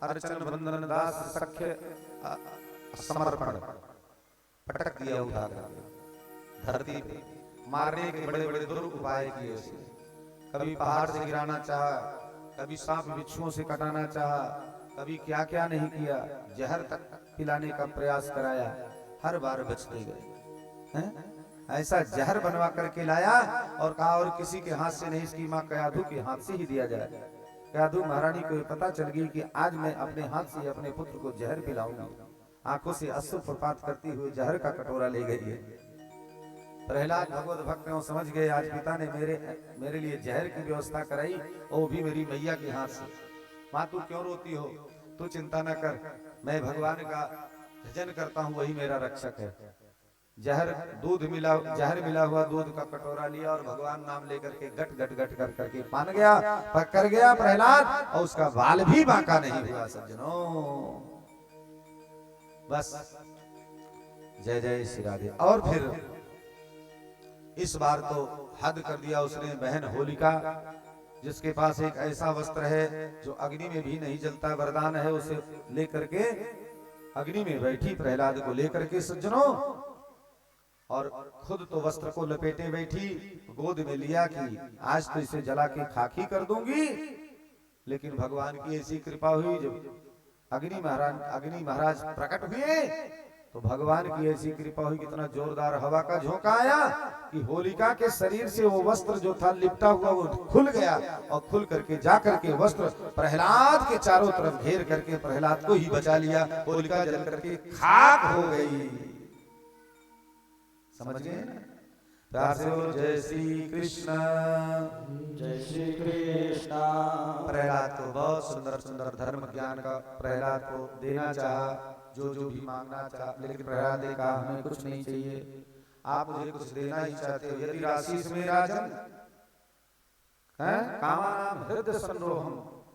अर्चन बंदन दास सख्य समर्पण पटक दिया उठा कर धरती पे। मारने के बड़े बड़े दुर्ग उपाय किए उसने। कभी पहाड़ से गिराना चाहा, कभी सांप बिच्छुओं से कटाना चाहा, कभी क्या क्या नहीं किया। जहर तक पिलाने का प्रयास कराया, हर बार बचते गए हैं। ऐसा जहर बनवा करके लाया और कहा और किसी के हाथ से नहीं, इसकी मां कयाधु के हाथ से ही दिया जाए। कयाधु महारानी को पता चल गई कि आज मैं अपने हाथ से अपने पुत्र को जहर पिलाऊंगी। आंखों से अश्रु प्रपात करती हुई जहर का कटोरा ले गई है। प्रहलाद भगवत भक्त ने समझ गए, आज पिता ने मेरे लिए जहर की व्यवस्था कराई, वो भी मेरी मैया के हाथ से। माँ तू क्यों रोती हो? तू चिंता न कर, मैं भगवान का भजन करता हूँ, वही मेरा रक्षक है। जहर मिला हुआ दूध का कटोरा लिया और भगवान नाम लेकर के गट गट गट कर करके पान गया, पकड़ गया प्रहलाद, और उसका बाल भी बांका नहीं हुआ सज्जनों। बस जय जय श्री राधे। और फिर इस बार तो हद कर दिया उसने। बहन होलिका, जिसके पास एक ऐसा वस्त्र है जो अग्नि में भी नहीं जलता, वरदान है, उसे लेकर के अग्नि में बैठी प्रहलाद को लेकर के सज्जनों, और खुद तो वस्त्र को लपेटे बैठी, गोद में लिया कि आज तो इसे जला के खाकी कर दूंगी। लेकिन भगवान की ऐसी कृपा हुई, जब अग्नि महाराज प्रकट हुए तो भगवान की ऐसी कृपा हुई, कितना जोरदार हवा का झोंका आया कि होलिका के शरीर से वो वस्त्र जो था लिपटा हुआ वो खुल गया, और खुल करके जा करके वस्त्र प्रहलाद के चारों तरफ घेर करके प्रहलाद को ही बचा लिया। होलिका जल करके खाक हो गई। समझ गए ना? प्यार से बोलो जय श्री कृष्ण, जय श्री कृष्ण। प्रहलाद को बहुत सुंदर सुंदर धर्म ज्ञान का प्रहलाद को देना चाहा, जो जो भी मांगना चाहा, लेकिन प्रहलाद ने कहा हमें कुछ नहीं चाहिए, आप मुझे कुछ देना ही चाहते हो। यदि राशीस में राजन कामानाम हृदय संरोहम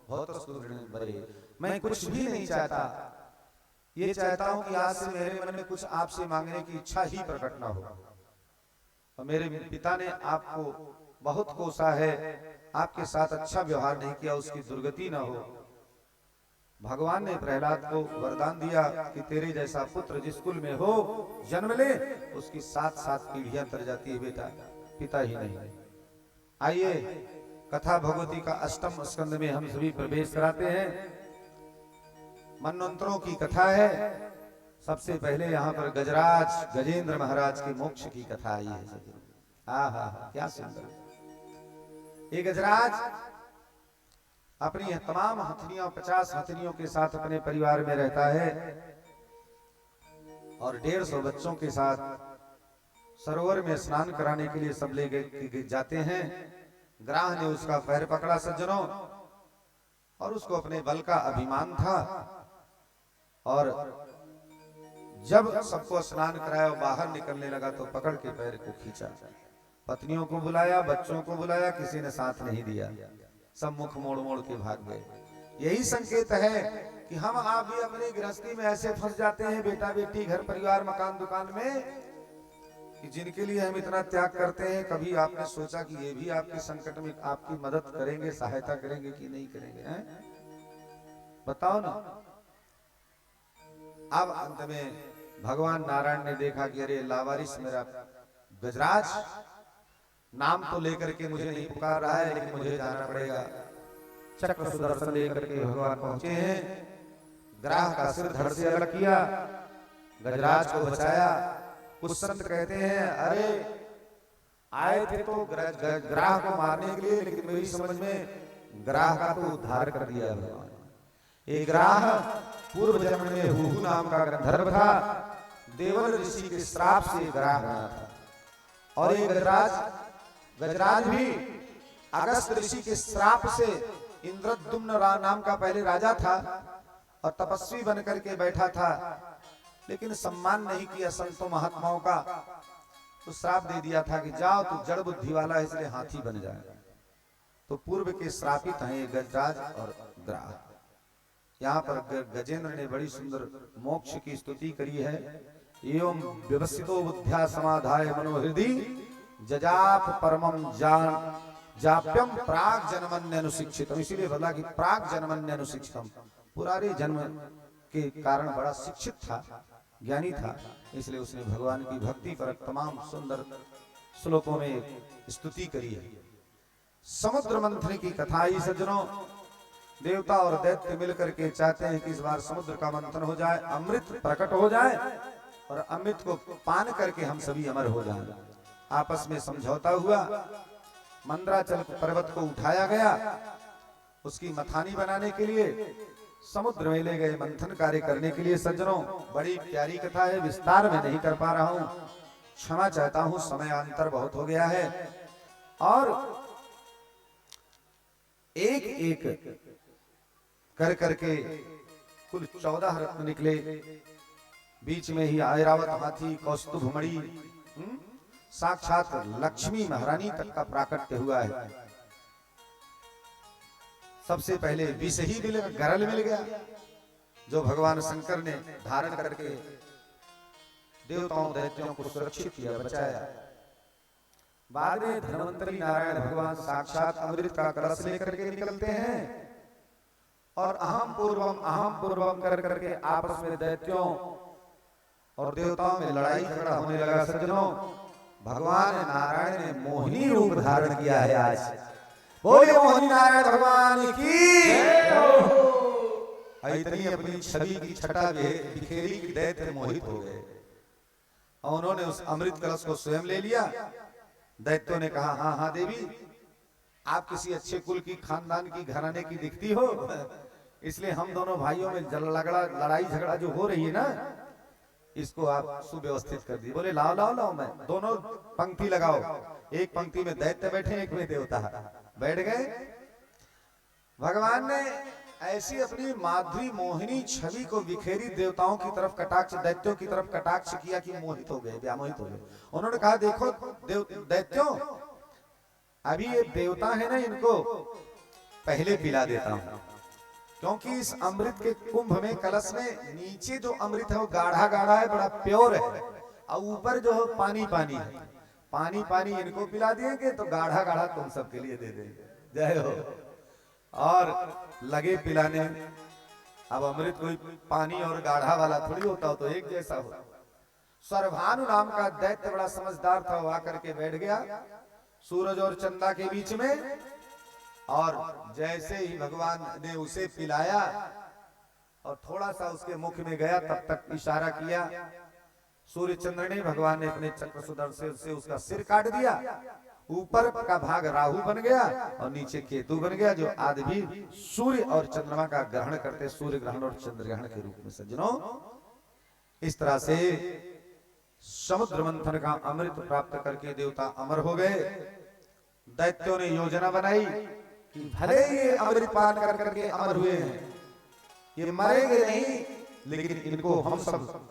बहुत सुदृढ़ बरे, मैं कुछ भी नहीं चाहता, ये चाहता हूं कि आज से मेरे मन में कुछ आपसे मांगने की इच्छा ही प्रकट ना हो। और मेरे पिता ने आपको बहुत कोसा है, आपके साथ अच्छा व्यवहार नहीं किया, उसकी दुर्गति ना हो। भगवान ने प्रहलाद को वरदान दिया कि तेरे जैसा पुत्र जिस कुल में हो जन्म ले, उसकी 7 पीढ़ियां तर जाती है बेटा, पिता ही नहीं। आइए कथा भगवती का 8वें स्कंद में हम सभी प्रवेश कराते हैं। मनवंतरों की कथा है। सबसे पहले यहाँ पर गजेंद्र महाराज के मोक्ष की कथा आई है। आहा क्या सुंदर। ये गजराज अपनी तमाम हथनियों 50 हथनियों के साथ अपने परिवार में रहता है और 150 बच्चों के साथ सरोवर में स्नान कराने के लिए सब ले जाते हैं। ग्राह ने उसका पैर पकड़ा सज्जनों, और उसको अपने बल का अभिमान था, और जब सबको स्नान कराया और बाहर निकलने लगा तो पकड़ के पैर को खींचा। पत्नियों को बुलाया, बच्चों को बुलाया, किसी ने साथ नहीं दिया, सब मुख मोड़ मोड़ के भाग गए। यही संकेत है कि हम आप भी अपनी गृहस्थी में ऐसे फंस जाते हैं, बेटा बेटी, घर परिवार, मकान दुकान में, कि जिनके लिए हम इतना त्याग करते हैं, कभी आपने सोचा कि ये भी आपके संकट में आपकी मदद करेंगे, सहायता करेंगे कि नहीं करेंगे? बताओ ना। अब अंत में भगवान नारायण ने देखा कि अरे लावारिस मेरा गजराज नाम तो लेकर के मुझे नहीं पुकार रहा है, लेकिन मुझे जाना पड़ेगा। चक्र सुदर्शन लेकर के भगवान पहुंचे हैं। ग्राह का सिर धड़ से अलग किया, गजराज को बचाया। कुछ संत कहते हैं अरे आए थे तो ग्राह को मारने के लिए, लेकिन मेरी समझ में ग्राह का तो उद्धार कर दिया भगवान। एक ग्राह पूर्व जन्म में हुहु नाम का गंधर्व था, देवल ऋषि के श्राप से ग्राह बना था। और ये गजराज भी अगस्त ऋषि के श्राप से इंद्रद्युम्न नाम का पहले राजा था और तपस्वी बनकर के बैठा था, लेकिन सम्मान नहीं किया संतों महात्माओं का, तो श्राप दे दिया था कि जाओ तू जड़ बुद्धि वाला है इसलिए हाथी बन जाए। तो पूर्व के श्रापित हैं गजराज और ग्राह। यहाँ पर गजेंद्र ने बड़ी सुंदर मोक्ष की स्तुति करी है। एवं व्यवस्थितो बुद्ध्या समाधाय मनोहृदि जजाप परमं जाप्यम प्राग जन्मन्य अनुशिक्षितम। इसीलिए बोला कि प्राग जन्मन्य अनुशिक्षितम, पुराने जन्म के कारण बड़ा शिक्षित था, ज्ञानी था, इसलिए उसने भगवान की भक्ति पर तमाम सुंदर श्लोकों में स्तुति करी है। समुद्र मंथन की कथा ही सज्जनों, देवता और दैत्य मिलकर के चाहते हैं कि इस बार समुद्र का मंथन हो जाए, अमृत प्रकट हो जाए और अमृत को पान करके हम सभी अमर हो जाएं। आपस में समझौता हुआ, मंदराचल पर्वत को उठाया गया, उसकी मथानी बनाने के लिए समुद्र में ले गए मंथन कार्य करने के लिए। सज्जनों, बड़ी प्यारी कथा है, विस्तार में नहीं कर पा रहा हूं, क्षमा चाहता हूं, समयांतर बहुत हो गया है। और एक एक कर करके कुल 14 रत्न निकले, बीच में ही ऐरावत हाथी, कौस्तुभ मणि, साक्षात लक्ष्मी महारानी तक का प्राकट्य हुआ है। सबसे पहले विष ही मिल गरल मिल गया, जो भगवान शंकर ने धारण करके देवताओं दैत्यों को सुरक्षित किया, बचाया। बाद में धन्वंतरी नारायण भगवान साक्षात अमृत का कलश लेकर के निकलते हैं और अहम पूर्वम कर करके आपस में दैत्यों और देवताओं में लड़ाई झगड़ा होने लगा। सज्जनों, भगवान नारायण ने मोहिनी रूप धारण किया है। आज बोले मोहिनी नारायण भगवान की इतनी अपनी छवि की छटा बिखेरी कि दैत्य मोहित हो गए और उन्होंने उस अमृत कलश को स्वयं ले लिया। दैत्यों ने कहा, हाँ हाँ देवी, आप किसी अच्छे कुल की, खानदान की, घराने की दिखती हो, इसलिए हम दोनों भाइयों में लड़ाई झगड़ा जो हो रही है ना, इसको आप सुव्यवस्थित कर दी। बोले लाओ लाओ लाओ, मैं दोनों पंक्ति लगाओ, एक पंक्ति में दैत्य बैठे, एक में देवता बैठ गए। भगवान ने ऐसी अपनी माधुरी मोहिनी छवि को बिखेरी, देवताओं की तरफ कटाक्ष, दैत्यों की तरफ कटाक्ष किया कि मोहित हो गए, व्यामोहित हो गए। उन्होंने कहा, देखो दैत्यों, अभी ये देवता है ना, इनको पहले पिला देता हूं, क्योंकि इस अमृत के कुंभ में, कलश में नीचे जो अमृत है वो गाढ़ा गाढ़ा है, बड़ा प्योर है, और ऊपर जो है पानी पानी है। पानी पानी इनको पिला दिएंगे तो गाढ़ा गाढ़ा तुम सबके लिए दे देंगे। जय हो। और लगे पिलाने। अब अमृत कोई पानी और गाढ़ा वाला थोड़ी होता हो, तो एक जैसा हो। सर्वभानु नाम का दैत्य बड़ा समझदार था, वो आकर के बैठ गया सूरज और चंदा के बीच में, और जैसे ही भगवान ने उसे पिलाया और थोड़ा सा उसके मुख में गया, तब तक इशारा किया सूर्य चंद्र ने, भगवान ने अपने चक्र सुदर्शन से उसका सिर काट दिया। ऊपर का भाग राहु बन गया और नीचे केतु बन गया, जो आदि भी सूर्य और चंद्रमा का ग्रहण करते, सूर्य ग्रहण और चंद्र ग्रहण के रूप में। सज्जनों, इस तरह से समुद्र मंथन का अमृत प्राप्त करके देवता अमर हो गए। दैत्यों ने योजना बनाई कि भले ये अमृत पान कर करके अमर हुए हैं, ये मरेंगे नहीं, लेकिन इनको हम सब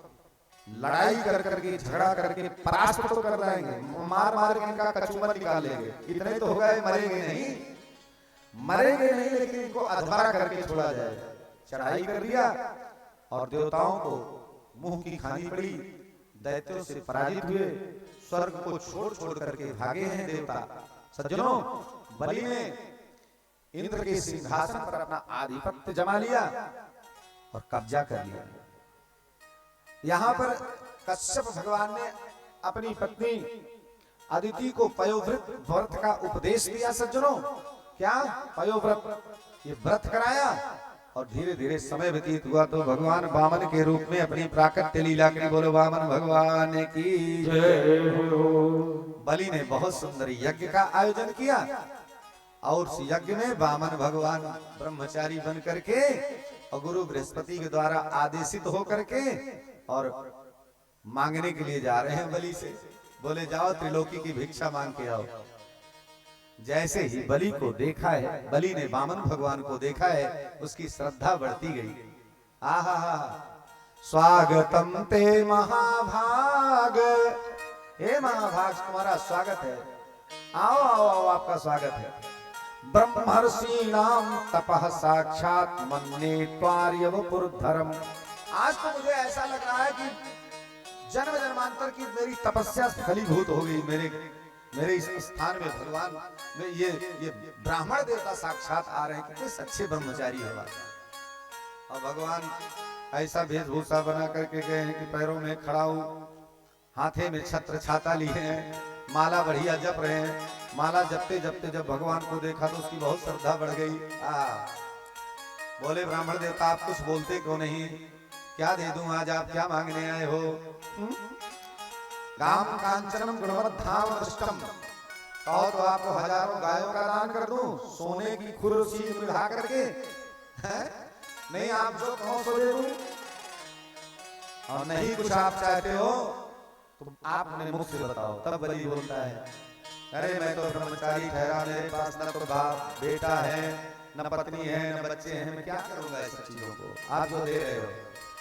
लड़ाई कर करके, झगड़ा करके परास्त तो कर देंगे, मार मार के इनका कचूमर निकाल लेंगे। इतने तो हो गए, मरेंगे नहीं, लेकिन इनको अधवारा करके छोड़ा जाएगा। चढ़ाई कर दिया और देवताओं को मुंह की खानी पड़ी, दैत्यों से पराजित हुए, स्वर्ग को छोड़ छोड़ करके भागे हैं देवता। सज्जनों, बलि ने इंद्र के सिंहासन पर अपना आधिपत्य जमा लिया और कब्जा कर लिया। यहां पर कश्यप भगवान ने अपनी पत्नी अदिति को पयोव्रत व्रत का उपदेश दिया। सज्जनों, क्या पयोव्रत, ये व्रत कराया और धीरे धीरे समय व्यतीत हुआ तो भगवान वामन के रूप में अपनी प्राकट्य लीला की। बोलो वामन भगवान की जय हो। बलि ने बहुत सुंदर यज्ञ का आयोजन किया और उस यज्ञ में वामन भगवान ब्रह्मचारी बन करके और गुरु बृहस्पति के द्वारा आदेशित होकर के और मांगने के लिए जा रहे हैं बलि से। बोले जाओ त्रिलोकी की भिक्षा मांग के आओ। जैसे ही बलि को देखा है, बलि ने वामन भगवान को देखा है, उसकी श्रद्धा बढ़ती गई। आहा, स्वागतम ते महाभाग, हे महाभाग तुम्हारा स्वागत है, आओ आओ आओ, आपका स्वागत है। ब्रह्मर्षि नाम तपः साक्षात मन्ने त्वार्यवपुरधरम। आज तो मुझे ऐसा लग रहा है कि जन्म जन्मांतर की मेरी तपस्या फलीभूत हो गई। मेरे इस स्थान में भगवान में ये ब्राह्मण देवता साक्षात आ रहे हैं। कितने अच्छे ब्रह्मचारी है। और भगवान ऐसा वेशभूषा बना करके गए हैं कि पैरों में खड़ा हूं, हाथे में छत्र छाता लिए हैं, माला बढ़िया जप रहे हैं। माला जपते जपते जब भगवान को देखा तो उसकी बहुत श्रद्धा बढ़ गई। बोले ब्राह्मण देवता आप कुछ बोलते क्यों नहीं, क्या दे दूं आज, आप क्या मांगने आए हो? गाम कांचनम गुणवद्धाम अष्टम, कहो तो आपको हजारों गायों का दान कर दूं, सोने की खुर्सी मिला करके है? नहीं आप जो कहो सो दे दूं। और नहीं कुछ आप चाहते हो तो आप अपने मुख से बताओ। तब बलि बोलता है अरे मैं तो ब्रह्मचारी ठहरा, मेरे पास न तो बाप बेटा है, न पत्नी है, न बच्चे हैं, मैं क्या करूंगा इस चीजों को, आप जो दे रहे हो।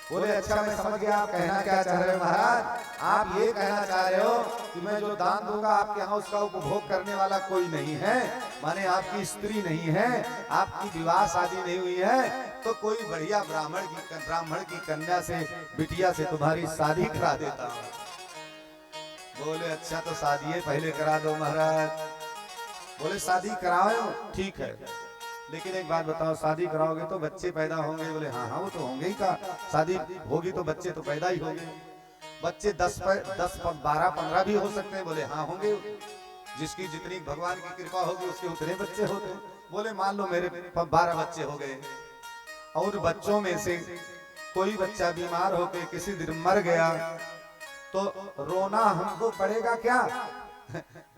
बोले अच्छा मैं समझ गया आप कहना क्या चाह रहे हो महाराज। आप ये कहना चाह रहे हो कि मैं जो दान दूंगा आपके यहाँ उसका उपभोग करने वाला कोई नहीं है, माने आपकी स्त्री नहीं है, आपकी विवाह शादी नहीं हुई है, तो कोई बढ़िया ब्राह्मण की कन्या से बिटिया से तुम्हारी शादी करा देता हूं। बोले अच्छा तो शादी पहले करा दो महाराज। बोले शादी कराओ ठीक है, लेकिन एक बात बताओ शादी कराओगे तो बच्चे पैदा होंगे? बोले हाँ हाँ वो तो होंगे ही, का शादी होगी तो बच्चे तो पैदा ही होंगे। बच्चे 10 12 15 भी हो सकते हैं? बोले हाँ होंगे, जिसकी जितनी भगवान की कृपा होगी उसके उतने बच्चे होते हैं। बोले मान लो मेरे 12 बच्चे हो गए और बच्चों में से कोई बच्चा बीमार होकर किसी दिन मर गया तो रोना हमको पड़ेगा क्या?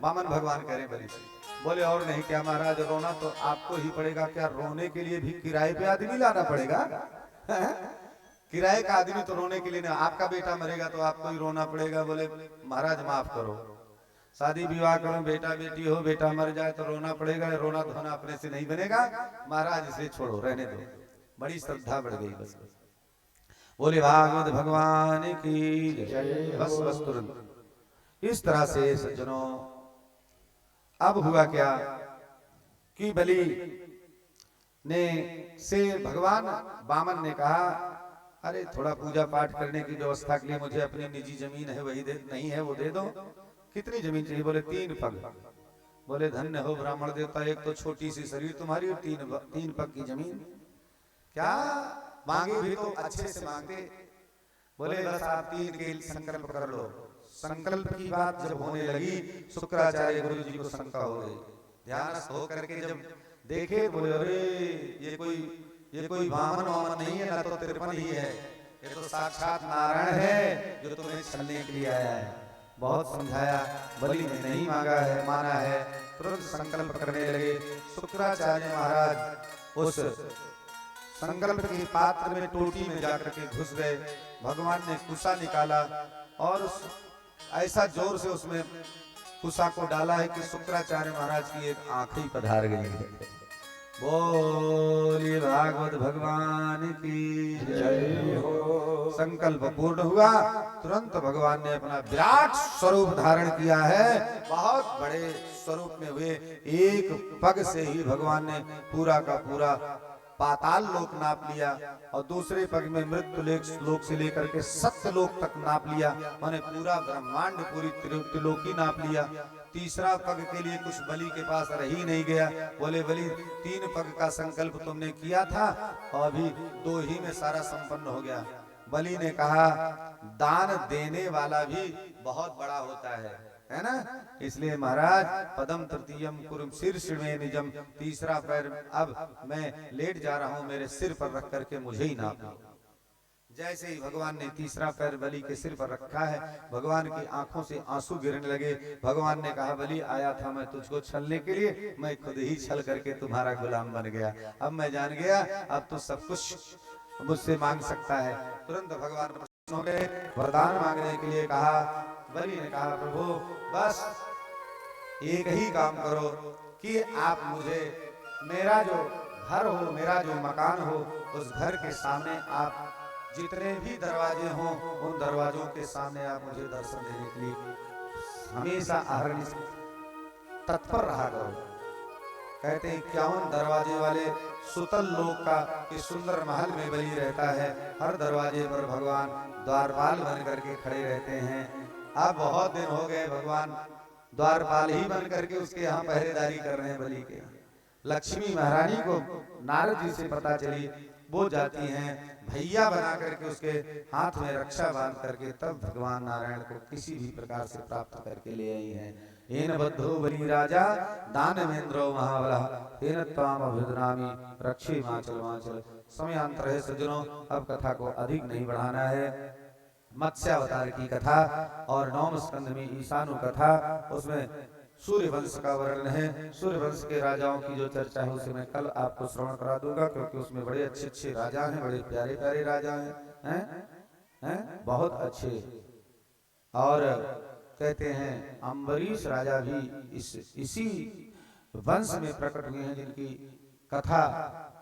वामन भगवान करें बलि से। बोले और नहीं क्या महाराज, रोना तो आपको ही पड़ेगा। क्या रोने के लिए भी किराए पे आदमी लाना पड़ेगा? किराए का आदमी तो रोने के लिए नहीं, आपका बेटा मरेगा तो आपको ही रोना पड़ेगा। बोले महाराज माफ करो, शादी विवाह करो, बेटा बेटी हो, बेटा मर जाए तो रोना पड़ेगा, रोना धोना अपने से नहीं बनेगा। महाराज इसे छोड़ो, रहने दो। बड़ी श्रद्धा बढ़ गई बस। बोले भागवत भगवान की जय। बस तुरंत इस तरह से सज्जनों अब हुआ क्या कि बलि ने से भगवान वामन ने कहा अरे थोड़ा पूजा पाठ करने की व्यवस्था के लिए मुझे अपनी निजी जमीन है वही दे, नहीं है वो दे दो। कितनी जमीन चाहिए? बोले 3 पग। बोले धन्य हो ब्राह्मण देवता, एक तो छोटी सी शरीर तुम्हारी और 3 पग की जमीन। क्या मांगे भी तो अच्छे से मांगते। बोले बस आप 3 के संकल्प कर लो। संकल्प की बात जब होने लगी शुक्राचार्य गुरु जी को शंका हो गई। ध्यानस्थ होकर के जब देखे बोले अरे ये कोई वामन नहीं है, ना तो 53 ही है, ये तो साक्षात नारायण है जो तुम्हें छलने के लिए आया है। बहुत समझाया, बलि ने नहीं मांगा है, माना है। तुरंत संकल्प करने लगे। शुक्राचार्य महाराज उस संकल्प के पात्र में टोटी में जाकर के घुस गए। भगवान ने कुशा निकाला और ऐसा जोर से उसमें कुशा को डाला है कि शुक्राचार्य महाराज की एक आंख ही पधार गई है। बोलिए भागवत भगवान की जय हो। संकल्प पूर्ण हुआ, तुरंत भगवान ने अपना विराट स्वरूप धारण किया है। बहुत बड़े स्वरूप में हुए। एक पग से ही भगवान ने पूरा का पूरा पाताल लोक नाप लिया और दूसरे पग में मृत्यु लोक से लेकर के सत्य लोक तक नाप लिया, माने पूरा ब्रह्मांड पूरी त्रिलोकी नाप लिया। तीसरा पग के लिए कुछ बलि के पास रह ही नहीं गया। बोले बलि 3 पग का संकल्प तुमने किया था और अभी 2 ही में सारा संपन्न हो गया। बलि ने कहा दान देने वाला भी बहुत बड़ा होता है ना। इसलिए महाराज पदम तृतीयम कुरुम शीर्ष में निजम, तीसरा पैर अब मैं लेट जा रहा हूं, मेरे सिर पर रख करके मुझे ही नाप लो। जैसे ही भगवान ने तीसरा पैर बलि के सिर पर रखा है, भगवान की आंखों से आंसू गिरने लगे। भगवान ने कहा बलि आया था मैं तुझको छलने के लिए, मैं खुद ही छल करके तुम्हारा गुलाम बन गया। अब मैं जान गया, अब तो सब कुछ मुझसे मांग सकता है। तुरंत भगवान प्रसन्न हो गए, वरदान मांगने के लिए कहा। बलि ने कहा प्रभु बस एक ही काम करो कि आप मुझे मेरा जो घर हो, मेरा जो मकान हो, उस घर के सामने आप जितने भी दरवाजे हों उन दरवाजों के सामने आप मुझे दर्शन देने के लिए हमेशा आहरण तत्पर रहा करो। कहते हैं 51 दरवाजे वाले सुतल लोक का इस सुंदर महल में बलि रहता है। हर दरवाजे पर भगवान द्वारपाल बन करके खड़े रहते हैं। अब बहुत दिन हो गए भगवान द्वारपाल ही बन करके उसके यहाँ पहरेदारी कर रहे हैं बलि के। लक्ष्मी महारानी को नारद जी से पता चली, वो जाती हैं भैया बना करके उसके हाथ में रक्षा बांध करके तब भगवान नारायण को किसी भी प्रकार से प्राप्त करके ले आई हैं। हेन बद्धो बलि राजा दानवेंद्रो महाबला हेन त्वाम अभिधनामि रक्षे माचल माचल। समयांतर है सज्जनों, अब कथा को अधिक नहीं बढ़ाना है। मत्स्यावतार की कथा और नवम स्कंद में ईशानु कथा, उसमें सूर्यवंश का वर्णन है। सूर्यवंश के राजाओं की जो चर्चा है उसे मैं कल आपको श्रवण करा दूंगा, क्योंकि उसमें बड़े अच्छे अच्छे राजा हैं, बड़े प्यारे प्यारे राजा हैं, बहुत अच्छे। और कहते हैं अम्बरीश राजा भी इसी वंश में प्रकट हुए हैं, जिनकी कथा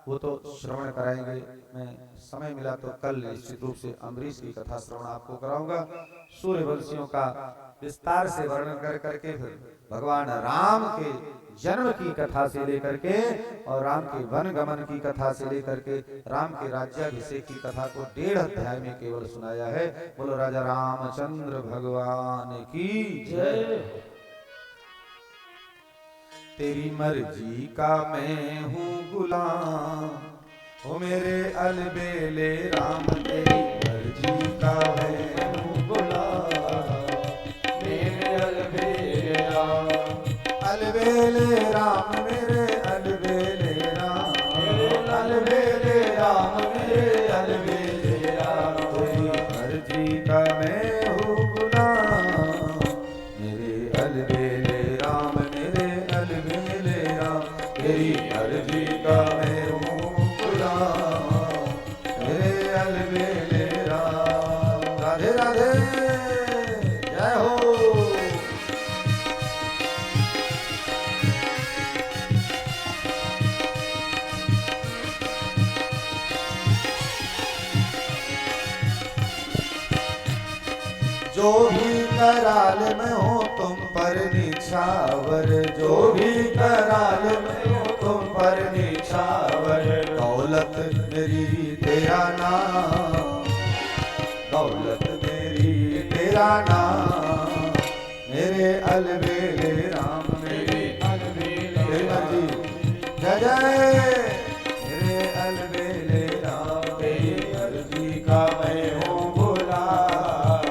वो तो श्रवण कराएंगे। मैं समय मिला तो कल निश्चित रूप से अम्बरीश की कथा श्रवण आपको कराऊंगा। सूर्यवंशियों का विस्तार से वर्णन कर करके फिर भगवान राम के जन्म की कथा से लेकर के और राम के वन गमन की कथा से लेकर के राम के राज्याभिषेक की कथा को 1.5 अध्याय में केवल सुनाया है। बोलो राजा रामचंद्र भगवान की जय। तेरी मर्जी का मैं हूँ गुलाम, ओ मेरे अलबेले राम, तेरी मर्जी का मैं हूँ गुलाम, मेरे अलबेले राम, अलबेले राम, मेरे अलबेले राम, मेरे अलबेले राम, मेरे अलबेले राम, तेरी मर्जी का मैं हूँ गुलाम, मेरे अलबेले राम, मेरे अलबेले राम, तेरी मर्जी का मैं हूँ गुलाम, मेरे अलबेले राम। राधे राधे, जय हो। जो भी कराल में हो तुम पर निछावर, जो भी कराल में हो तुम पर निछावर, दौलत मेरी तेरा नाम, दौलत मेरी तेरा नाम, मेरे अलबेले राम, मेरे अलबेले राम, जय जय, मेरे अलबेले राम, तेरी अर्जी का मैं हूँ गुलाम,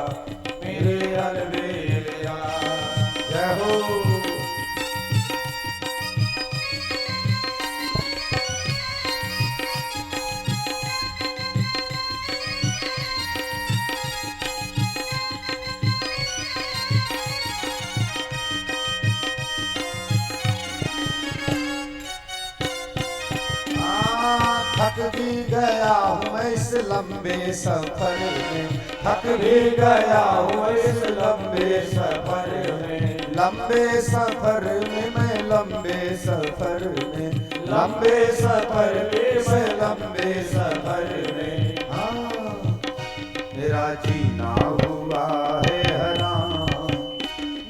मेरे अलबेले राम, जय हो। थक भी गया हूँ मैं इस लंबे सफर में, थक भी गया हूँ इस लंबे सफर में, लंबे सफर में मैं लंबे सफर में, लंबे सफर में मैं लंबे सफर में, हाँ मेरा जीना हुआ है हराम,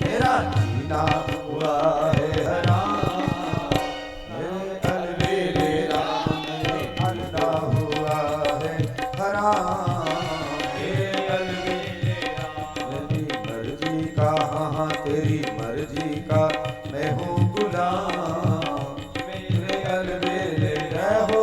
मेरा जीना हुआ है हराम, तेरी मर्जी का मैं हूँ गुलाम, मेरे अलबेले जय हो।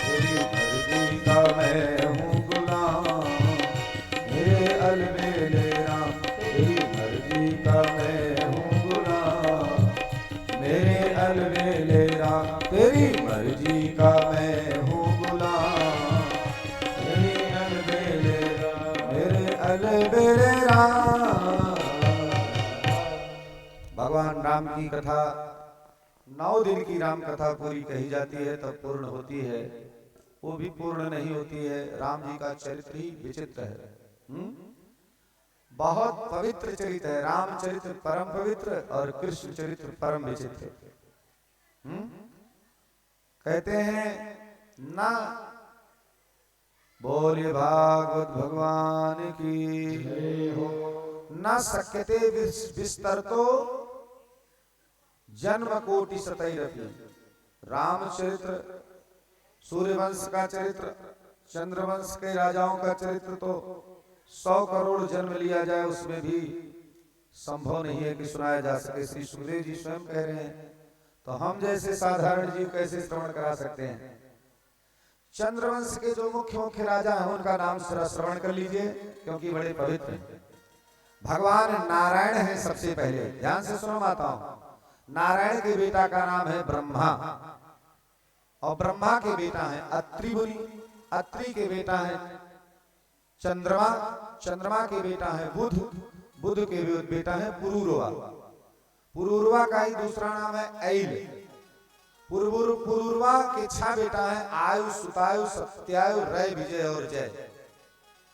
तेरी मर्जी का मैं हूँ गुलाम, मेरे अलबेले राम, तेरी मर्जी का मैं हूँ गुलाम, मेरे अलबेले राम, तेरी मर्जी का मैं हूँ गुलाम, मेरे अलबेले राम, मेरे अलबेले राम। भगवान राम की कथा 9 दिन की राम कथा पूरी कही जाती है तब पूर्ण होती है, वो भी पूर्ण नहीं होती है। राम जी का चरित्र ही विचित्र है, बहुत पवित्र चरित्र है। राम चरित्र परम पवित्र और कृष्ण चरित्र परम विचित्र। कहते हैं ना बोले भागवत भगवान की जय हो। न शक्यते विस्तर तो जन्म कोटि सतैरपि। रामचरित्र सूर्यवंश का चरित्र, चंद्रवंश के राजाओं का चरित्र तो 100 करोड़ जन्म लिया जाए उसमें भी संभव नहीं है कि सुनाया जा सके। श्री सुखदेव जी स्वयं कह रहे हैं, तो हम जैसे साधारण जीव कैसे श्रवण करा सकते हैं। चंद्रवंश के जो मुख्य मुख्य राजा हैं उनका नाम श्रवण कर लीजिए, क्योंकि बड़े पवित्र हैं। भगवान नारायण है सबसे पहले, ध्यान से सुनो माताओं। नारायण के बेटा का नाम है ब्रह्मा, और ब्रह्मा के बेटा है अत्रि मुनि, अत्रि के बेटा है चंद्रमा, चंद्रमा के बेटा है बुध, बुध के बेटा है पुरूरवा, पुरूरवा का ही दूसरा नाम है ऐल, पुरूरवा के 6 बेटा है आयु, सुतायु, सत्यायु, रय, विजय और जय।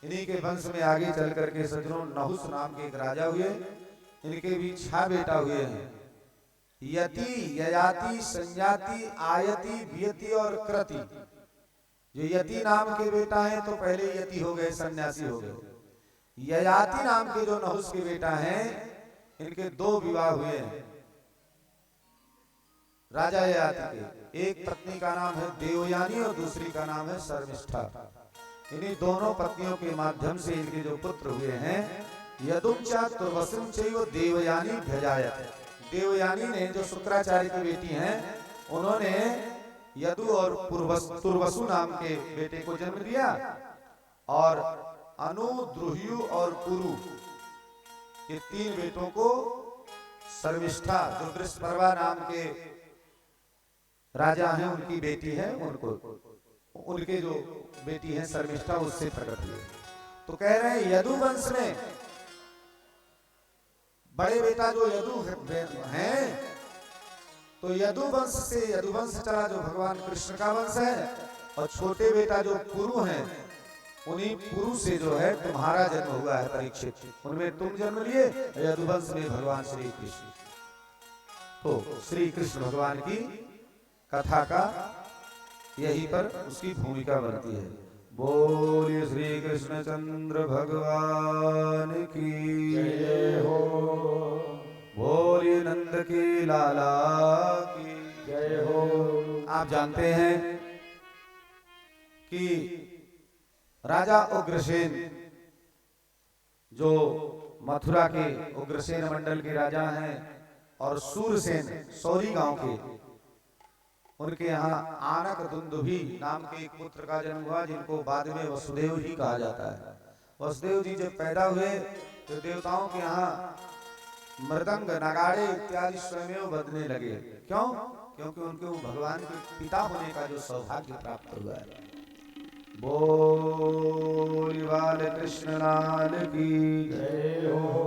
इन्हीं के वंश में आगे चल करके सज्जनों नहुस नाम के एक राजा हुए, इनके भी 6 बेटा हुए हैं, यति, ययाति, संयाति, आयति, वियति और कृति। जो यति नाम के बेटा हैं तो पहले यति हो गए, सन्यासी हो गए। ययाति नाम के जो नहुस के बेटा हैं इनके 2 विवाह हुए हैं राजा ययाति के। एक पत्नी का नाम है देवयानी और दूसरी का नाम है शर्मिष्ठा। इन्हीं दोनों पत्नियों के माध्यम से इनके जो पुत्र हुए हैं यदुंचा तुर्वसुं चैव देवयानी भजायत। देवयानी ने जो शुक्राचार्य की बेटी हैं उन्होंने यदु और तुर्वसु नाम के बेटे को जन्म दिया, और अनु, द्रुह्यु और पुरु ये 3 बेटों को शर्मिष्ठा जो वृषपर्वा नाम के राजा हैं उनकी बेटी है, उनको उनके जो बेटी है शर्मिष्ठा उससे प्रकट हुए। तो कह रहे हैं यदु वंश में बड़े बेटा जो यदु हैं, तो यदु वंश से यदुवंश चला जो भगवान कृष्ण का वंश है, और छोटे बेटा जो पुरु हैं उन्हीं पुरु से जो है तुम्हारा जन्म हुआ है परीक्षित, उनमें तुम जन्म लिए, यदुवंश में भगवान श्री कृष्ण। तो श्री कृष्ण भगवान की कथा का यहीं पर उसकी भूमिका बनती है। बोलिए श्री कृष्ण चंद्र भगवान की जय हो, बोलिए नंद के लाला की जय हो। आप जानते हैं कि राजा उग्रसेन जो मथुरा के उग्रसेन मंडल के राजा हैं, और सूरसेन सौरी गांव के, उनके यहाँ आनक दुंदुभी नाम के एक पुत्र का जन्म हुआ जिनको बाद में वसुदेव ही कहा जाता है। वसुदेव जी जब पैदा हुए तो देवताओं के यहाँ मृदंग, नगाड़े इत्यादि स्वयं बजने लगे। क्यों? क्योंकि उनको भगवान के पिता होने का जो सौभाग्य प्राप्त हुआ है। बोल बाल कृष्ण लाल की जय हो।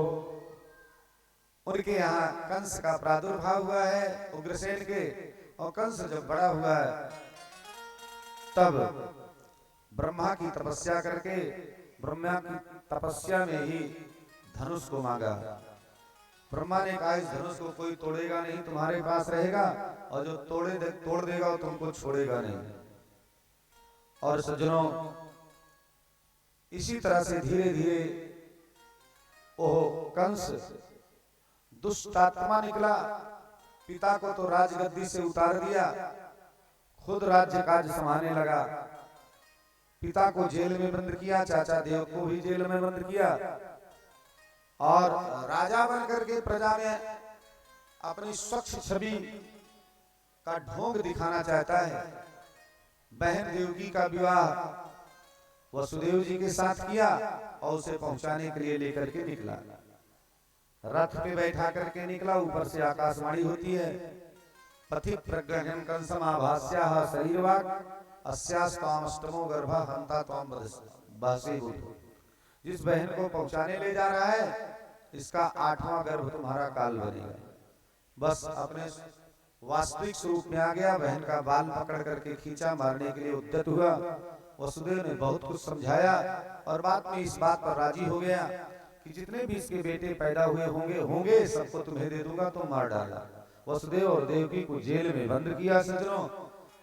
उनके यहाँ कंस का प्रादुर्भाव हुआ है उग्रसेन के, और कंस जब बड़ा हुआ है तब ब्रह्मा की तपस्या करके, ब्रह्मा की तपस्या में ही धनुष को मांगा। ब्रह्मा ने कहा इस धनुष को कोई तोड़ेगा नहीं, तुम्हारे पास रहेगा, और जो तोड़ देगा वो तुमको छोड़ेगा नहीं। और सज्जनों इसी तरह से धीरे धीरे ओह कंस दुष्टात्मा निकला, पिता को तो राजगद्दी से उतार दिया, खुद राज्य काज संभालने लगा। पिता को जेल में बंद किया, चाचा देव को भी जेल में बंद किया, और राजा बन करके प्रजा में अपनी स्वच्छ छवि का ढोंग दिखाना चाहता है। बहन देवकी का विवाह वसुदेव जी के साथ किया, और उसे पहुंचाने के लिए लेकर के निकला। रथ पे बैठा करके निकला, ऊपर से आकाशवाणी होती है, पथि प्रग्रहण कंसम आभास्याः शरीरवाक् अस्यास्तामष्टमो गर्भः हंता त्वाम बहसे बुध। जिस बहन को पहुंचाने ले जा रहा है इसका 8वां गर्भ तुम्हारा काल बनेगा। बस अपने वास्तविक स्वरूप में आ गया, बहन का बाल पकड़ करके खींचा, मारने के लिए उद्यत हुआ। वसुदेव ने बहुत कुछ समझाया, और बाद में इस बात पर राजी हो गया कि जितने भी इसके बेटे पैदा हुए होंगे सबको तुम्हें दे दूंगा, तो मार डाला। वसुदेव और देवकी को जेल में बंद किया। सज्जनों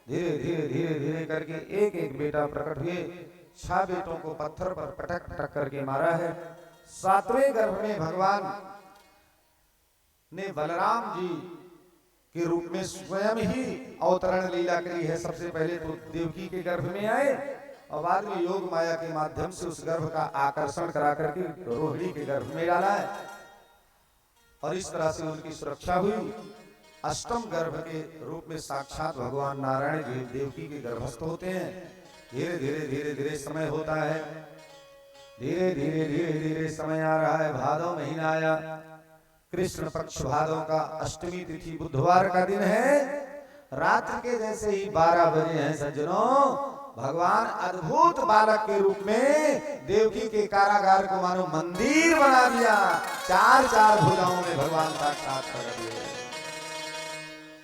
धीरे धीरे धीरे धीरे करके एक एक बेटा प्रकट हुए। 6 बेटों को पत्थर पर पटक पटक करके मारा है। 7वें गर्भ में भगवान ने बलराम जी के रूप में स्वयं ही अवतरण लीला करी है। सबसे पहले तो देवकी के गर्भ में आए और बाद में योग माया के माध्यम से उस गर्भ का आकर्षण करा करके रोहिणी के गर्भ में डाला है और इस तरह से उनकी सुरक्षा हुई। अष्टम गर्भ के रूप में साक्षात भगवान नारायण जी देवकी के गर्भस्थ होते हैं। धीरे धीरे धीरे धीरे समय होता है, धीरे धीरे धीरे धीरे समय आ रहा है। भादव महीना आया, कृष्ण पक्ष भादव का अष्टमी तिथि बुधवार का दिन है। रात्रि के जैसे ही 12 बजे हैं सज्जनों, भगवान अद्भुत बालक के रूप में देवकी के कारागार को मानो मंदिर बना दिया। 4-4 भुजाओं में भगवान साक्षात प्रकट हुए।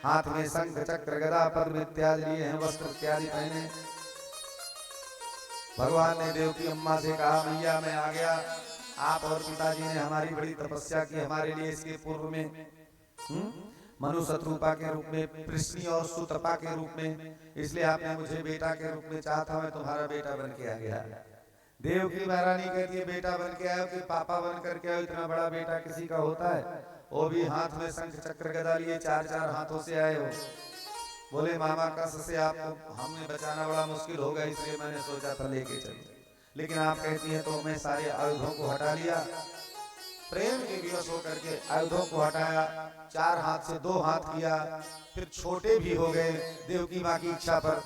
हाथ में शंख चक्र गदा पद्म इत्यादि लिए हैं, वस्त्र इत्यादि पहने। भगवान ने देवकी अम्मा से कहा, मैया मैं आ गया, आप और पिताजी ने हमारी बड़ी तपस्या की हमारे लिए। इसके पूर्व में मनु शत्रुपा के रूप में, पृश्नी और सुतपा के रूप में, इसलिए आपने मुझे बेटा के रूप में चाहा था, मैं तुम्हारा बेटा बन के आ गया। देवकी महारानी कहती है, बेटा बन के आयो कि पापा बन करके आयो? इतना बड़ा बेटा किसी का होता है? वो भी हाथ में शंख चक्र गदा लिए 4-4 हाथों से आए हो। बोले मामा कस से आपको हमने बचाना बड़ा मुश्किल होगा, इसलिए मैंने सोचा था लेके चलो। लेकिन आप कहती है तो मैं सारे आयुधों को हटा लिया। प्रेम के विवश होकर के आयुधों को हटाया, 4 हाथ से 2 हाथ किया, फिर छोटे भी हो गए देवकी माँ की इच्छा पर।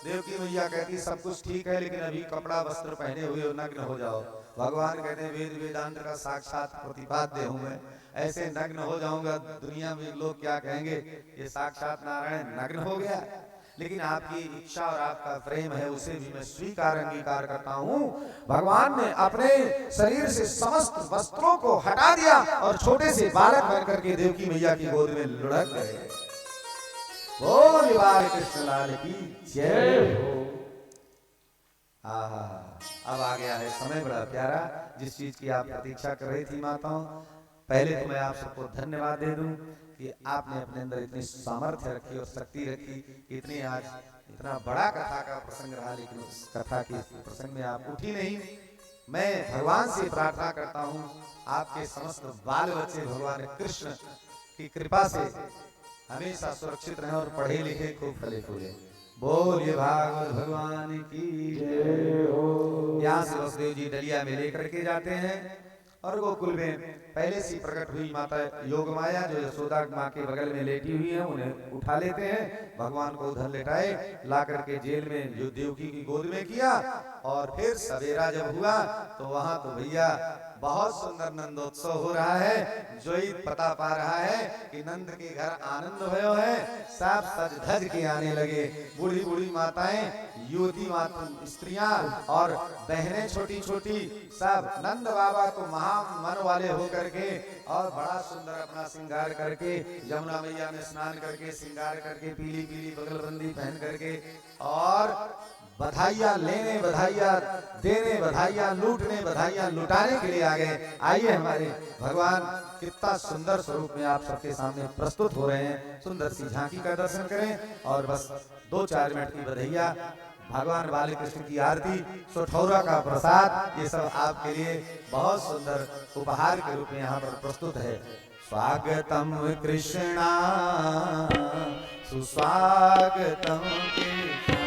देवकी मैया कहती सब कुछ ठीक है, लेकिन अभी कपड़ा वस्त्र पहने हुए नग्न हो जाओ। भगवान कहते हैं वेद वेदांत का साक्षात प्रतिपाद्य हूं मैं, ऐसे नग्न हो जाऊंगा दुनिया में लोग क्या कहेंगे, ये साक्षात नारायण नग्न हो गया। लेकिन आपकी इच्छा और आपका प्रेम है, उसे भी मैं स्वीकार अंगीकार करता हूँ। भगवान ने अपने शरीर से समस्त वस्त्रों को हटा दिया और छोटे से बालक बनकर के देवकी मैया की गोद में लुढ़क गए। बोल बाल कृष्ण लाल की जय हो। अब आ गया है समय बड़ा प्यारा, जिस चीज की आप प्रतीक्षा कर रही थी माताओं। पहले तो मैं आप सबको धन्यवाद दे दूं कि आपने अपने अंदर इतनी सामर्थ्य रखी और शक्ति रखी। इतनी आज इतना बड़ा कथा का प्रसंग रहा, लेकिन उस कथा के प्रसंग में आप उठी नहीं। मैं भगवान से प्रार्थना करता हूँ आपके समस्त बाल बच्चे भगवान कृष्ण की कृपा से हमेशा सुरक्षित रहें और पढ़े लिखे खूब फले फूले। बोलिए भागवत भगवान की जय हो। यहाँ से वसुदेव जी डलिया में लेकर के जाते हैं और गोकुल में पहले से प्रकट हुई माता योग माया जो यशोदा माँ के बगल में लेटी हुई है, उन्हें उठा लेते हैं। भगवान को उधर लेटाए, ला करके जेल में जो देवकी की गोद में किया। और फिर सवेरा जब हुआ तो वहां तो भैया बहुत सुंदर नंदोत्सव हो रहा है। जो ही पता पा रहा है कि नंद के घर आनंद भयो है, सब सज धज के आने लगे। बूढ़ी बूढ़ी माताएं, युवती स्त्रियां और बहनें छोटी छोटी, सब नंद बाबा को महा मन वाले होकर के और बड़ा सुंदर अपना श्रृंगार करके यमुना मैया में स्नान करके श्रृंगार करके पीली पीली बगलबंदी पहन करके और बधाइयां लेने, बधाइयां देने, बधाइयां लूटने, बधाइयां लुटाने के लिए आ गए। आइए हमारे भगवान कितना सुंदर स्वरूप में आप सबके सामने प्रस्तुत हो रहे हैं। सुंदर सी झांकी का दर्शन करें और बस 2-4 मिनट की बधाइयां, भगवान बाल कृष्ण की आरती, सोठौरा का प्रसाद, ये सब आपके लिए बहुत सुंदर उपहार के रूप में यहाँ पर प्रस्तुत है। स्वागतम कृष्णा सुस्वागतम कृष्णा,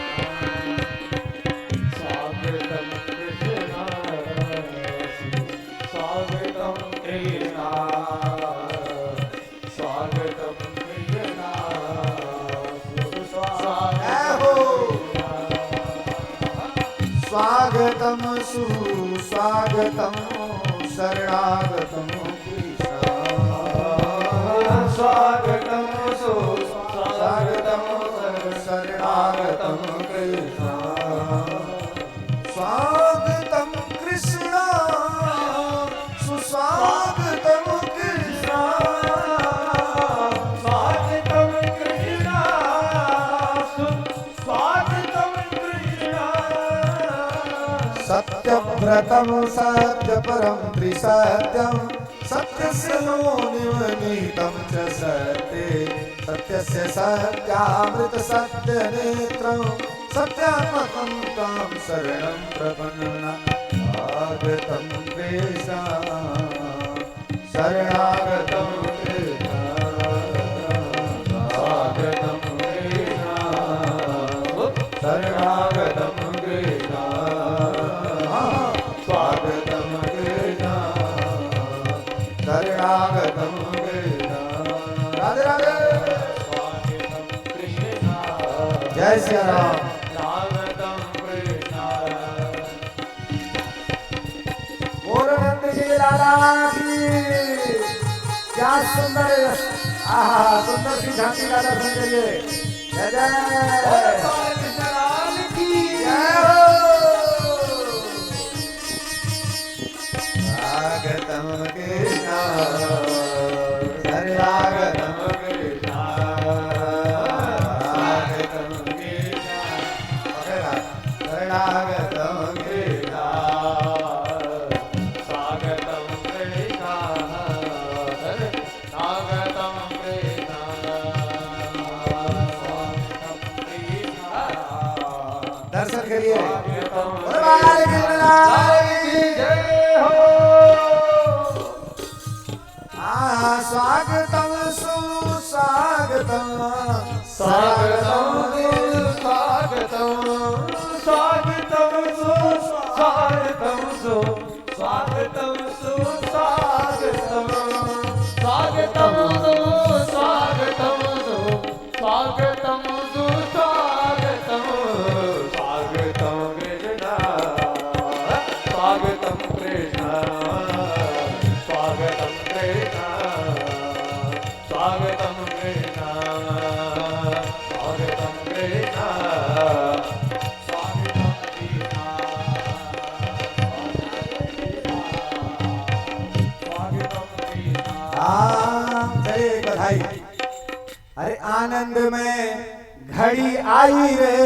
स्वागतम कृष्णा सुस्वागतम कृष्णा, स्वागतम कृष्णा स्वागतम सुस्वागतम शरणागतम कृष्ण, स्वागतम सुस्वागतम शरणागतम कृष्ण, स्वागतम कृष्ण सुस्वागतम कृष्ण, स्वागतम कृष्ण सुस्वागतम कृष्ण, सत्यव्रतम सत्यपरम त्रिसत्यम, सत्यस्य नोनिवनीतं च सत्ये, सत्यस्य सत्यामृत सत्यनेत्रं, सत्यात्मकं त्वां शरणं प्रपन्ना। स्वागतं कृष्ण शरणागतं कृष्ण, जय सिया राम। स्वागतम कृष्ण। बोलो नंद जी लाला की। क्या सुंदर, आहा सुंदर सी झांकी का दर्शन करिए। जय जय कृष्णलाल की जय हो। स्वागतम कृष्ण शरणागतम कृष्ण स्वागतम कृष्ण शरणागतम कृष्ण स्वागतम कृष्ण स्वागतम कृष्ण दर्शन करिए। स्वागतम भगवान कृष्णलाल की जय हो। स्वागतम सुस्वागतम स्वागतम स्वागतम स्वागतम सुस्वागतम स्वागतम सुस्वागतम स्वागतम सुस्वागतम स्वागतम सुस्वागतम स्वागतम कृष्ण स्वागतम कृष्ण स्वागतम कृष्ण स्वागतम कृष्ण स्वागतम कृष्ण स्वागतम चलिए बधाई। अरे आनंद में घड़ी आई रे,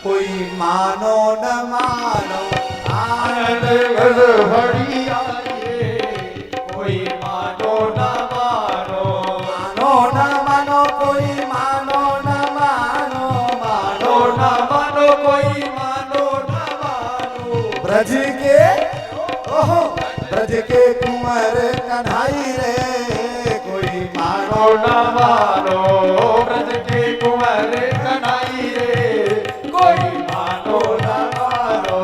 कोई मानो न मानो आनंद घड़ी आई रे, कोई मानो न मानो मानो न मानो कोई मानो न मानो मानो न मानो कोई मानो न मानो ब्रज के ओहो ब्रज के कुंवर कन्हाई रे, कोई मानो न मानो ब्रज के कुंवर कन्हाई रे, कोई मानो न मानो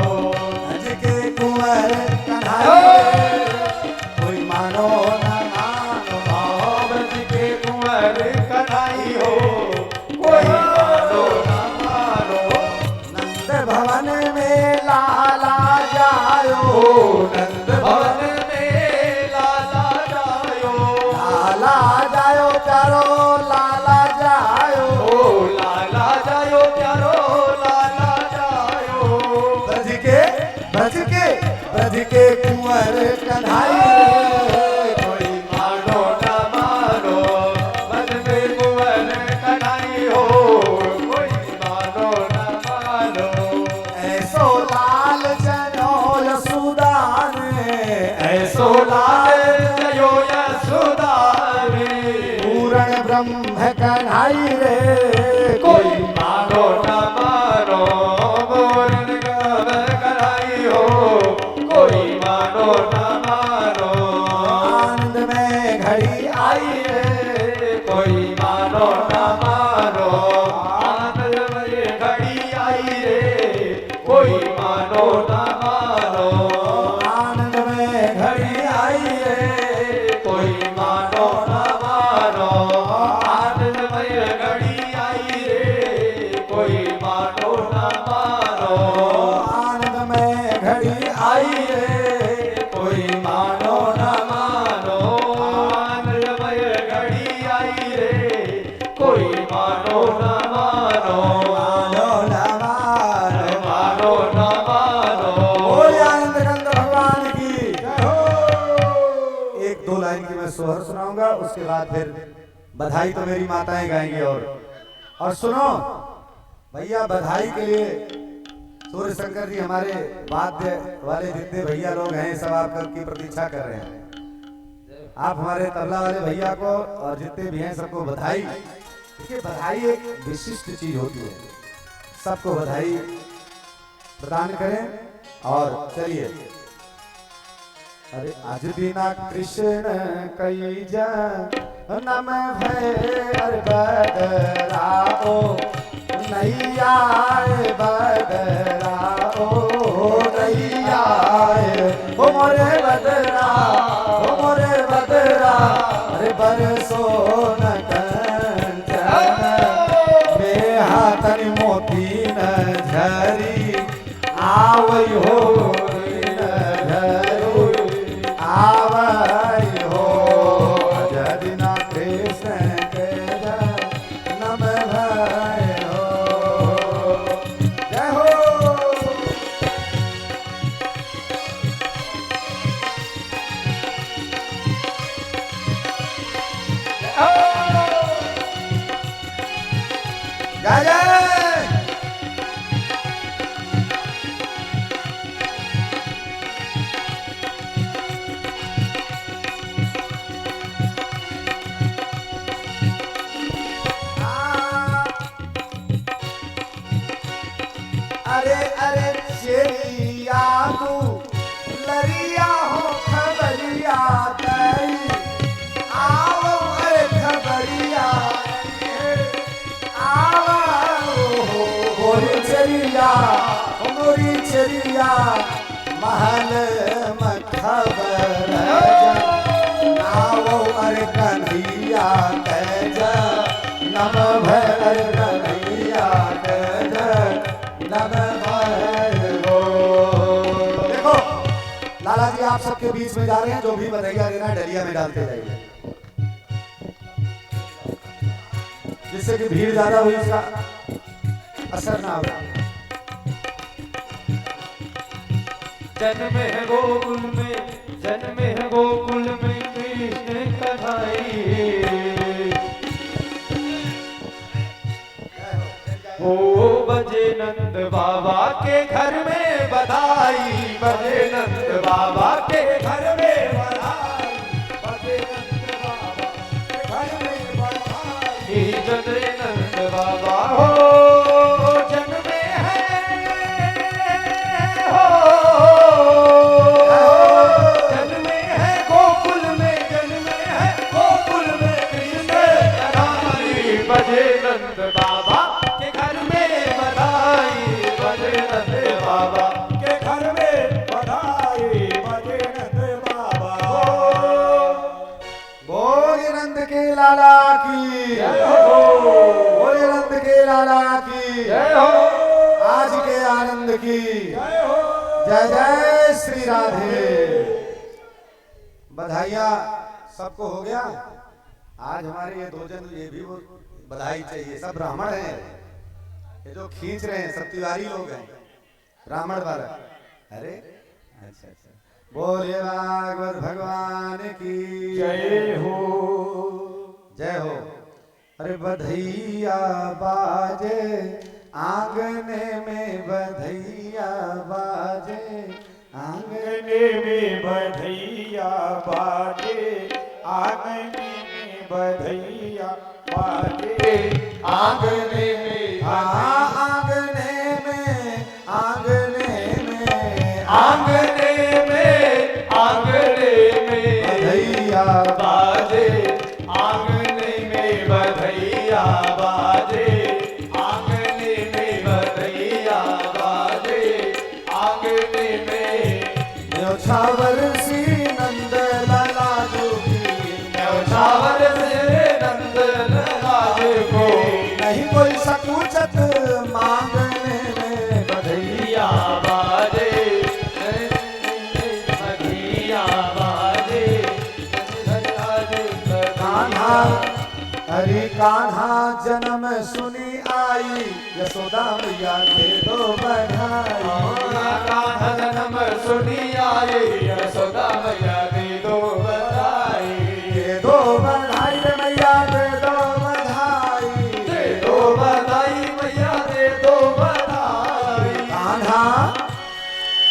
ब्रज के कुंवर कन्हाई रे, कोई मानो न मानो ब्रज के कुंवर कन्हाई हो, कोई मानो न मानो नंद भवन में लाला जायो नंद भवन में लाला जायो लाला जायो चारो लाला जायो ओ लाला जायो प्यारो लाला जायो ब्रज के कुंवर कन्हाई रे, कोई मानो न मानो ब्रज के कुंवर कन्हाई हो, कोई मानो न मानो ऐसो लाल जनो यशोदा ने ऐसो लाल जयो यशोदा रे, पूर्ण ब्रह्म कन्हाई रे, कोई मानो न मानो मोरन गव कन्हाई हो, कोई मानो न मानो आनंद में घड़ी आई रे, कोई मानो न मानो आनंद में घड़ी आई रे, कोई मानो न मानो आनंद में घड़ी आई रे, कोई मानो न मानो आनंदमय घड़ी आई रे, कोई मानो न मानो आनंद में घड़ी आई रे, कोई मानो न मानो आनंदमय घड़ी आई रे, कोई मानो न मानो मानो न मानो मानो न मानो बोले आनंद कंद भगवान की जय हो। एक दो लाइन की मैं सोहर सुनाऊंगा, उसके बाद फिर बधाई तो मेरी माताएं गाएंगी। और सुनो भैया, बधाई के लिए सूर्य शंकर जी हमारे वाद्य वाले जितने भैया लोग हैं सब आपकी प्रतीक्षा कर रहे हैं। आप हमारे तबला वाले भैया को और जितने भी हैं सबको बधाई। देखिए बधाई एक विशिष्ट चीज होती है, सबको बधाई प्रदान करें। और चलिए, अरे आज बिना कृष्ण कई जन्म भैर बदराओ नैया बदराओ नैया ओ मोरे बदरा ओ मोरे बदरा अरे बरसो न कंचन आवई हो धरू आवई हो जदिना कृष्ण के नम भय हो जय हो जय जय अरे अरे चेरिया तू लरिया हो खबरिया तई आओ अरे खबरिया आओ गोरी चेरिया महल मखबर आओ अरे कन्हैया कह नम भर कन्हैया नम हो। देखो लाला जी आप सबके बीच में जा रहे हैं, जो भी बधैया लेना डलिया में डालते जाइए, जिससे कि भीड़ ज्यादा हुई उसका असर ना हो। जन्म है गोकुल में, जन्म है गोकुल में कृष्ण कन्हैया। ओ बजे नंद बाबा के घर में बधाई, बजे नंद बाबा के घर में बधाई, बजे नंद बाबा के घर में बधाई। जय नंद बाबा हो जन्मे है हो जन्मे है गोकुल में, जन्मे है गोकुल में कृष्ण कन्हैया। बजे नंद बाबा के घर में बधाई, बजे नंद बाबा के घर में बधाई, बजे नंद बाबा हो। बोले नंद के लाला की जय हो, बोले नंद के लाला की जय हो, आज के आनंद की जय हो, जय जय श्री राधे। बधाइयाँ सबको हो गया। आज हमारे ये दो जन ये भी वो बधाई चाहिए, सब ब्राह्मण हैं, ये जो खींच रहे हैं सब तिवारी लोग हैं, ब्राह्मण वाला। अरे अच्छा अच्छा, बोले भागवत भगवान की जय हो, जय हो। अरे बधैया बाजे आंगने में, बधैया बाजे आंगने में बधैया बाजे, आंगने में बधैया बाजे, आंगने में आंगने में, आंगने में, आंगने में, आंगने में बधैया बाजे, आंगने में बधैया बाजे, आंगने में बधैया बाजे, आंगने में न्यौछावर सी नंद लाला जोगी, न्यौछावर से नंद लाल को नहीं कोई सकूचत मांगने में, बधैया बधैया बाजे, बधैया बाजे, कान्हा हरि कान्हा जन्म सुनी आई, यशोदा मैया के दो बधाई। कान्हा जन्म सुनी आए, यशोदा मैया दे दो बधाई, दे दो बधाई रे मैया दे दो बधाई, दे दो बधाई मैया दे दो बधाई। कान्हा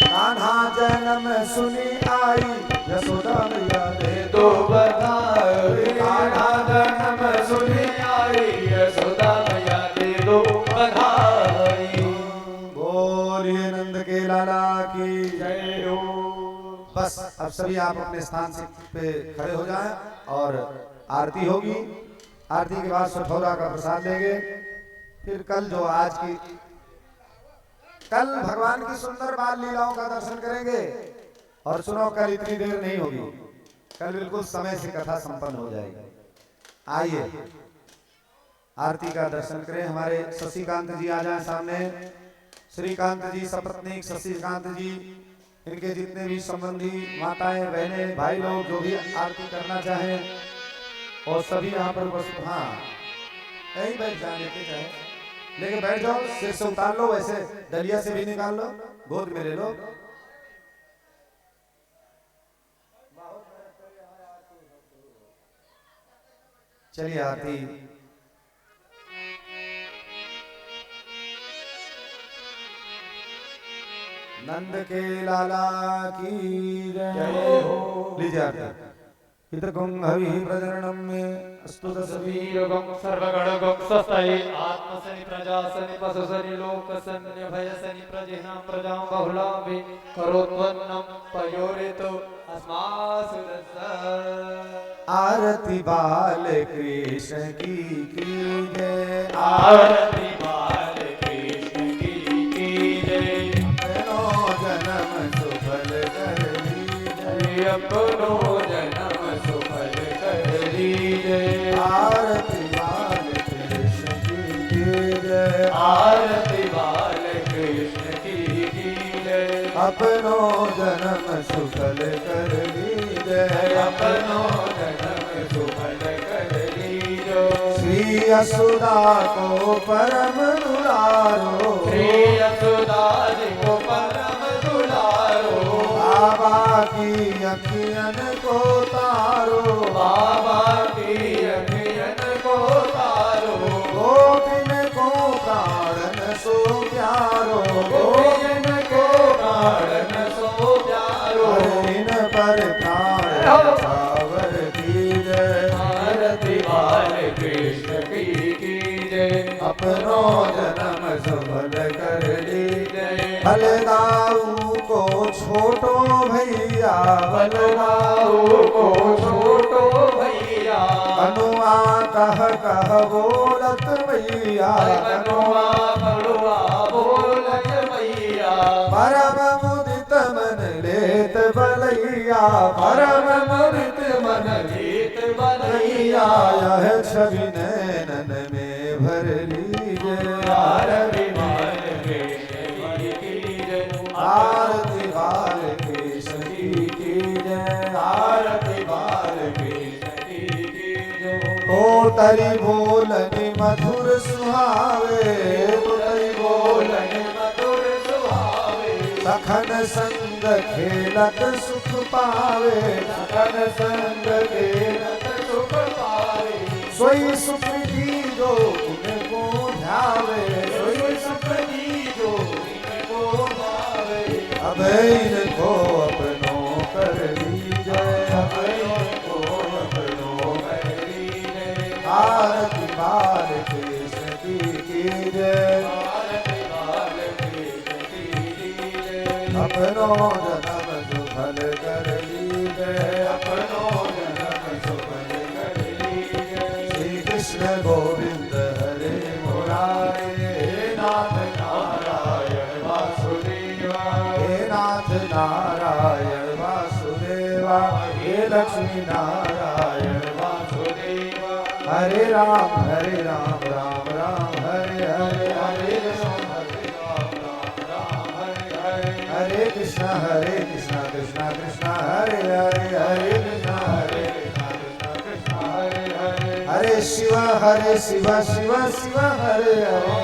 कान्हा जन्म सुनी आई, यशोदा मैया दे दो बधाई, कान्हा जन्म सुनी आई, यशोदा मैया दे दो बधाई। बोलिए नंद के लाला की जय हो। बस अब सभी आप अपने स्थान से पे खड़े हो जाएं और आरती होगी। आरती के बाद सठौरा का प्रसाद लेंगे। फिर कल जो आज की कल भगवान की सुंदर बाल लीलाओं का दर्शन करेंगे। और सुनो, कल इतनी देर नहीं होगी, कल बिल्कुल समय से कथा संपन्न हो जाएगी। आइए आरती का दर्शन करें। हमारे शशिकांत जी आ जाए सामने। श्रीकांत जी, सपत्नीक शशिकांत जी, इनके जितने भी संबंधी माताएं बहनें भाई लोग जो भी आरती करना चाहें और सभी यहाँ पर उपस्थित। हाँ यही बैठ जाए, लेके चाहे लेके बैठ जाओ, सिर से उतार लो, वैसे डलिया से भी निकाल लो, गोद में ले लो। चलिए आरती नंद के लाला की जय हो। लीजिए आरती। हितगुं हवि प्रजननम में अस्तु वीरगं सर्वगणगं सस्तये आत्मसनि प्रजासनि पशुसनि लोकसनि भयसनि प्रजिह्नां प्रजां बहुलाभि करोत्वन्नं पयोरितो अस्मासु दस्स। आरती बाल कृष्ण की जय, आरती बाल कृष्ण की जय। अपनो जन्म सुफल कर लीजय, अपनो जन्म सुफल कर लीजय। आरती बाल कृष्ण की जय, आरती बाल कृष्ण की जय। अपनो जन्म सुफल कर लीजय, अपनो जन्म सुफल कर लीजो। श्री यशोदा को परम दुलारो, श्री यशोदा जी को परम दुलारो। बाबा की अखियन को तारो, बाबा की अखियन को तारो। गोपिन को प्राणन सो प्यारो, गोविंद को प्राणन सो प्यारो। इन पर प्राण छावर की जय, आरती बाल कृष्ण की जय। अपनो जन्म सफल कर लीजय। जय। बलदाऊ को छोटो भैया, बलदाऊ को छोटो भैया। कनुआ कह बोलत भैया, कनुआ कनुआ बोलत भैया। परम मुदित मन लेत बलैया, परम मुदित मन लेत बलैया। यह छवि नैनन में भर लीजय। आरती बाल कृष्ण की जय। आरती बाल कृष्ण की जय, आरती बाल कृष्ण की जय। तो तरी बोलनि मधुर सुहावे, तो तरी बोलन मधुर सुहावे। सखन संग खेलत सुख पावे, सखन संग खेलत सुख पावे। सोई सुख की जो इनको ध्यावे, सोई सुख की जो इनको भावे। अब इनको अपनो कर लीजय, अब इनको अपनो कर लीजय। आरती बाल कृष्ण की जय, आरती बाल कृष्ण की जय। अपनो जन्म सुफल कर लीजय, अपनो जन्म सुफल कर लीजय। श्री कृष्ण गोविंद हरे मुरारे, हे नाथ नारायण वासुदेवा। हे नाथ नारायण वासुदेवा, हे लक्ष्मी नारायण वासुदेवा। हरे राम राम राम हरे हरे, हरे राम राम हरे हरे। हरे कृष्ण कृष्ण कृष्ण हरे हरे, हरे कृष्ण कृष्ण कृष्ण हरे हरे। हरे शिव शिव शिव हरे हरे,